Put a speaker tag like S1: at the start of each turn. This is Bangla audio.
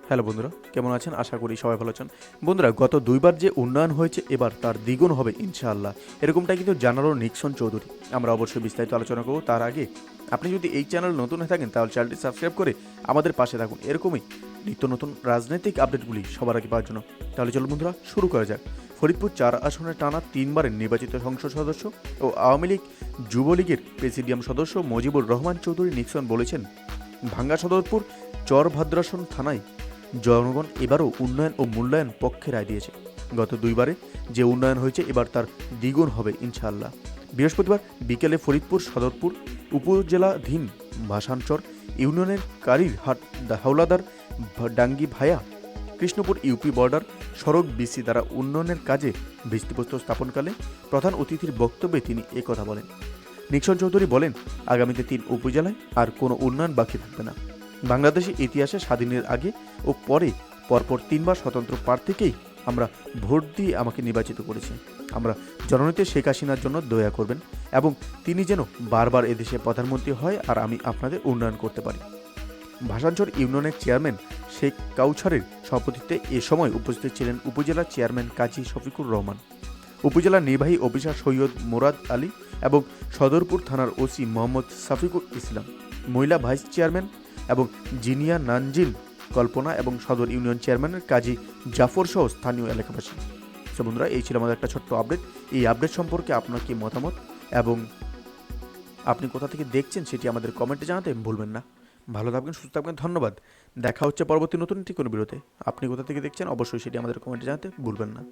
S1: হ্যালো বন্ধুরা, কেমন আছেন? আশা করি সবাই ভালো আছেন। বন্ধুরা, গত দুইবার যে উন্নয়ন হয়েছে এবার তার দ্বিগুণ হবে ইনশাআল্লাহ, এরকমটাই কিন্তু জানালো নিক্সন চৌধুরী। আমরা অবশ্যই বিস্তারিত আলোচনা করব। তার আগে আপনি যদি এই চ্যানেল নতুন হয়ে থাকেন তাহলে চ্যানেলটি সাবস্ক্রাইব করে আমাদের পাশে থাকুন এরকমই নিত্য নতুন রাজনৈতিক আপডেটগুলি সবার আগে পাওয়ার জন্য। তাহলে চলুন বন্ধুরা, শুরু করা যাক। ফরিদপুর ৪ আসনের টানা ৩বারের নির্বাচিত সংসদ সদস্য ও আওয়ামী লীগ যুবলীগের প্রেসিডিয়াম সদস্য মজিবুর রহমান চৌধুরী নিক্সন বলেছেন, ভাঙ্গা সদরপুর চরভাদ্রাসন থানায় জনগণ এবারও উন্নয়ন ও মূল্যায়ন পক্ষে রায় দিয়েছে। গত দুইবারে যে উন্নয়ন হয়েছে এবার তার দ্বিগুণ হবে ইনশাআল্লাহ। বৃহস্পতিবার বিকেলে ফরিদপুর সদরপুর উপজেলাধীন ভাসানচর ইউনিয়নের কারির হাট হাওলাদার ডাঙ্গি ভায়া কৃষ্ণপুর ইউপি বর্ডার সড়ক বিসি দ্বারা উন্নয়নের কাজে ভিত্তিপ্রস্তর স্থাপনকালে প্রধান অতিথির বক্তব্যে তিনি একথা বলেন। নিক্সন চৌধুরী বলেন, আগামীতে ৩ উপজেলায় আর কোনো উন্নয়ন বাকি থাকবে না। বাংলাদেশের ইতিহাসে স্বাধীনের আগে ও পরে পরপর ৩বার স্বতন্ত্র প্রার্থীকেই আমরা ভোট দিয়ে আমাকে নির্বাচিত করেছি। আমরা জননেত্রী শেখ হাসিনার জন্য দয়া করবেন এবং তিনি যেন বারবার এদেশে প্রধানমন্ত্রী হয় আর আমি আপনাদের উন্নয়ন করতে পারি। ভাসানচর ইউনিয়নের চেয়ারম্যান শেখ কাউছারের সভাপতিত্বে এ সময় উপস্থিত ছিলেন উপজেলা চেয়ারম্যান কাজী শফিকুর রহমান, উপজেলা নির্বাহী অফিসার সৈয়দ মোরাদ আলী এবং সদরপুর থানার ওসি মোহাম্মদ সাফিকুল ইসলাম, মহিলা ভাইস চেয়ারম্যান এবং জিনিয়া নানজিল কল্পনা এবং সদর ইউনিয়ন চেয়ারম্যানের কাজী জাফর সহ স্থানীয় এলাকাবাসী। তো বন্ধুরা, এই ছিল আমাদের একটা ছোট্ট আপডেট। এই আপডেট সম্পর্কে আপনার কি মতামত এবং আপনি কোথা থেকে দেখছেন সেটি আমাদের কমেন্টে জানাতে ভুলবেন না। ভালো থাকবেন, সুস্থ থাকবেন, ধন্যবাদ। দেখা হচ্ছে পরবর্তী নতুন একটি কোনো ভিডিওতে। আপনি কোথা থেকে দেখছেন অবশ্যই সেটি আমাদের কমেন্টে জানাতে ভুলবেন না।